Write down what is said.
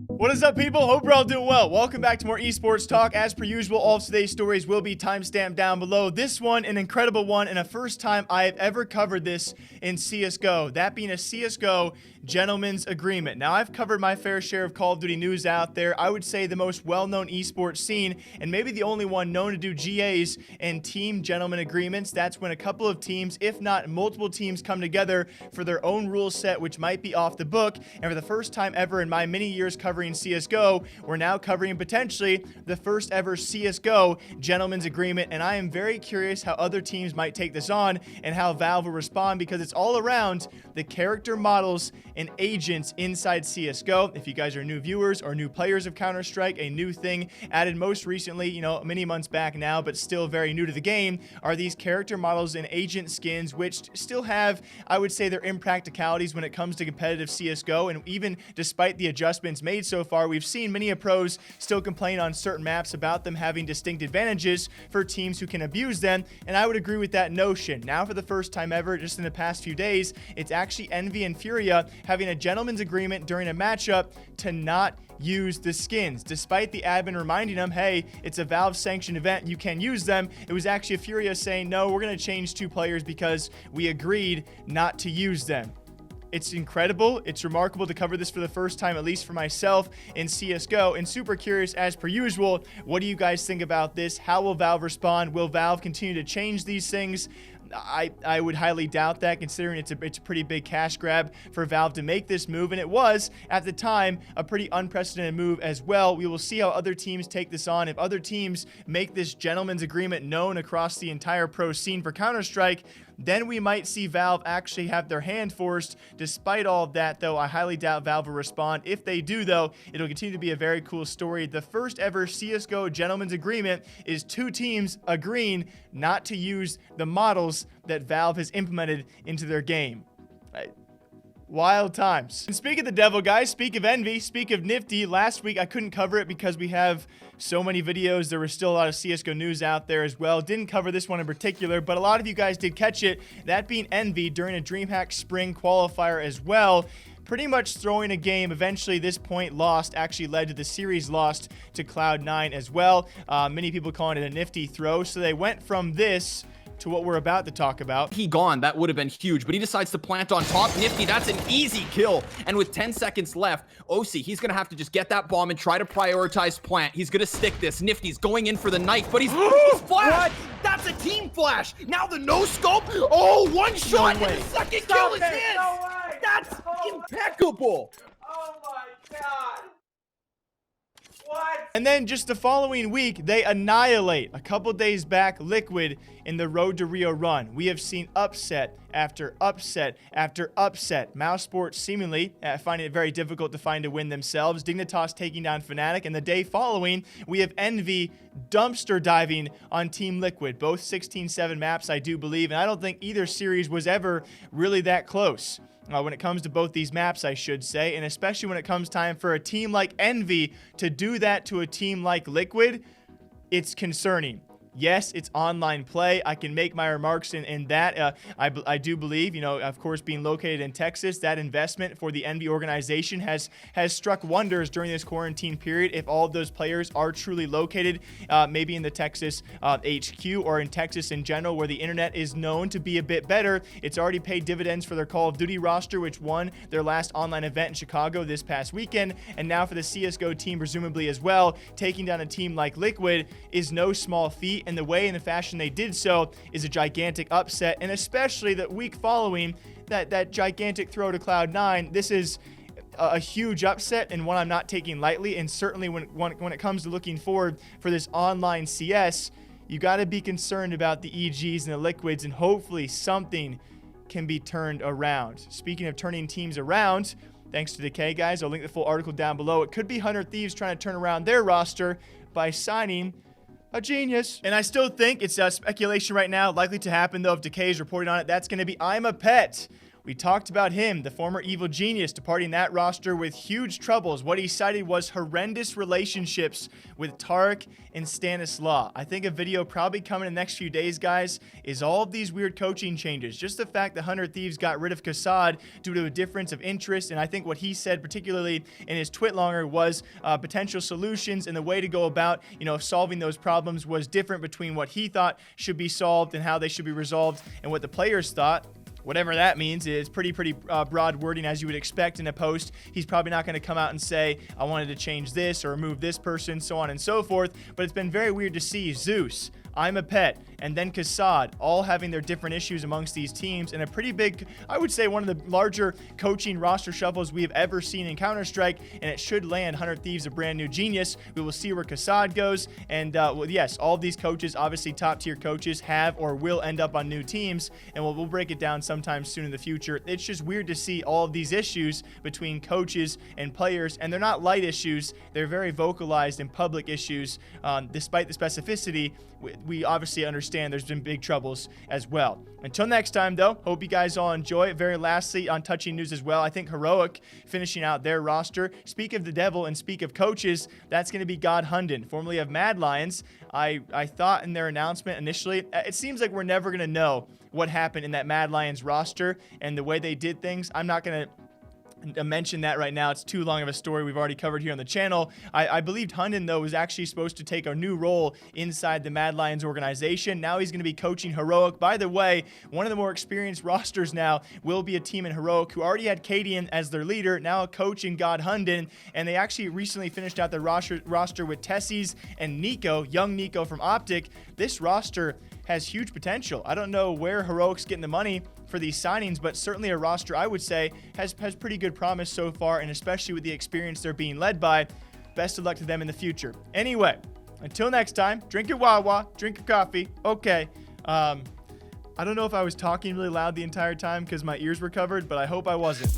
What is up, people? Hope you're all doing well. Welcome back to more esports talk. As per usual, all of today's stories will be timestamped down below. This one, an incredible one, and a first time I have ever covered this in CSGO. That being a CSGO gentleman's agreement. Now, I've covered my fair share of Call of Duty news out there. I would say the most well-known esports scene, and maybe the only one known to do GAs and team gentleman agreements. That's when a couple of teams, if not multiple teams, come together for their own rule set, which might be off the book. And for the first time ever in my many years covering CSGO, we're now covering potentially the first ever CSGO gentleman's agreement, and I am very curious how other teams might take this on and how Valve will respond, because it's all around the character models and agents inside CSGO. If you guys are new viewers or new players of Counter-Strike, a new thing added most recently, you know, many months back now, but still very new to the game, are these character models and agent skins, which still have, I would say, their impracticalities when it comes to competitive CSGO. And even despite the adjustments made so far, we've seen many pros still complain on certain maps about them having distinct advantages for teams who can abuse them, and I would agree with that notion. Now, for the first time ever, just in the past few days, it's actually Envy and Furia having a gentleman's agreement during a matchup to not use the skins. Despite the admin reminding them, hey, it's a Valve sanctioned event, you can use them, it was actually Furia saying, no, we're going to change 2 players because we agreed not to use them. It's incredible. It's remarkable to cover this for the first time, at least for myself in CSGO, and super curious as per usual. What do you guys think about this? How will Valve respond? Will Valve continue to change these things? I would highly doubt that, considering it's a pretty big cash grab for Valve to make this move, and it was, at the time, a pretty unprecedented move as well. We will see how other teams take this on. If other teams make this gentleman's agreement known across the entire pro scene for Counter-Strike, then we might see Valve actually have their hand forced. Despite all of that, though, I highly doubt Valve will respond. If they do, though, it'll continue to be a very cool story. The first ever CSGO gentleman's agreement is 2 teams agreeing not to use the models that Valve has implemented into their game. Wild times. And speak of the devil, guys, speak of Envy, speak of Nifty. Last week, I couldn't cover it because we have so many videos. There was still a lot of CSGO news out there as well. Didn't cover this one in particular, but a lot of you guys did catch it. That being Envy during a DreamHack Spring qualifier as well. Pretty much throwing a game. Eventually, this point lost actually led to the series lost to Cloud9 as well. Many people calling it a nifty throw. So they went from this to what we're about to talk about. He gone, that would have been huge, but he decides to plant on top. Nifty, that's an easy kill. And with 10 seconds left, OC, he's gonna have to just get that bomb and try to prioritize plant. He's gonna stick this. Nifty's going in for the knife, but he's flashed. That's a team flash. Now the no scope. Oh, one shot and the second kill is his. That's impeccable. Oh my god. What? And then just the following week, they annihilate, a couple days back, Liquid in the Road to Rio run. We have seen upset after upset after upset. Mousesports seemingly finding it very difficult to find a win themselves. Dignitas taking down Fnatic, and the day following, we have Envy dumpster diving on Team Liquid. Both 16-7 maps, I do believe, and I don't think either series was ever really that close. When it comes to both these maps, I should say, and especially when it comes time for a team like Envy to do that to a team like Liquid, it's concerning. Yes, it's online play. I can make my remarks in that. I do believe, you know, of course, being located in Texas, that investment for the Envy organization has struck wonders during this quarantine period. If all of those players are truly located, maybe in the Texas HQ or in Texas in general, where the internet is known to be a bit better, it's already paid dividends for their Call of Duty roster, which won their last online event in Chicago this past weekend. And now for the CSGO team, presumably as well, taking down a team like Liquid is no small feat. And the way and the fashion they did so is a gigantic upset, and especially the week following that gigantic throw to Cloud9, this is a huge upset and one I'm not taking lightly. And certainly when it comes to looking forward for this online CS, you got to be concerned about the EGs and the Liquids, and hopefully something can be turned around. Speaking of turning teams around, thanks to Decay, guys, I'll link the full article down below. It could be Thieves trying to turn around their roster by signing a genius. And I still think it's speculation right now, likely to happen though if Decay is reporting on it. That's going to be ImAPet. We talked about him, the former evil genius, departing that roster with huge troubles. What he cited was horrendous relationships with Tarek and Stanislaw. I think a video probably coming in the next few days, guys, is all of these weird coaching changes. Just the fact that 100 Thieves got rid of Kassad due to a difference of interest, and I think what he said, particularly in his twitlonger, was potential solutions, and the way to go about, solving those problems was different between what he thought should be solved and how they should be resolved and what the players thought. Whatever that means, is pretty broad wording, as you would expect in a post. He's probably not going to come out and say, I wanted to change this or remove this person, so on and so forth. But it's been very weird to see Zeus, ImAPet, and then Kassad all having their different issues amongst these teams, and a pretty big, I would say, one of the larger coaching roster shuffles we have ever seen in Counter-Strike, and it should land 100 Thieves a brand new genius. We will see where Kassad goes, and well, yes, all of these coaches, obviously top-tier coaches, have or will end up on new teams, and we'll break it down sometime soon in the future. It's just weird to see all of these issues between coaches and players, and they're not light issues. They're very vocalized and public issues. Despite the specificity, we obviously understand there's been big troubles as well. Until next time, though, hope you guys all enjoy. Very lastly, on touching news as well, I think Heroic finishing out their roster. Speak of the devil and speak of coaches, that's going to be God Hunden, formerly of Mad Lions. I thought in their announcement initially, it seems like we're never going to know what happened in that Mad Lions roster and the way they did things. I'm not going to mention that right now. It's too long of a story we've already covered here on the channel. I believed Hunden, though, was actually supposed to take a new role inside the Mad Lions organization. Now he's going to be coaching Heroic. By the way, one of the more experienced rosters now will be a team in Heroic who already had Cadian as their leader, now a coach in God Hunden, and they actually recently finished out their roster with Tessies and Nico, young Nico from Optic. This roster has huge potential. I don't know where Heroic's getting the money for these signings, but certainly a roster I would say has pretty good promise so far, and especially with the experience they're being led by. Best of luck to them in the future. Anyway, until next time, drink your Wawa, drink your coffee. Okay. I don't know if I was talking really loud the entire time because my ears were covered, but I hope I wasn't.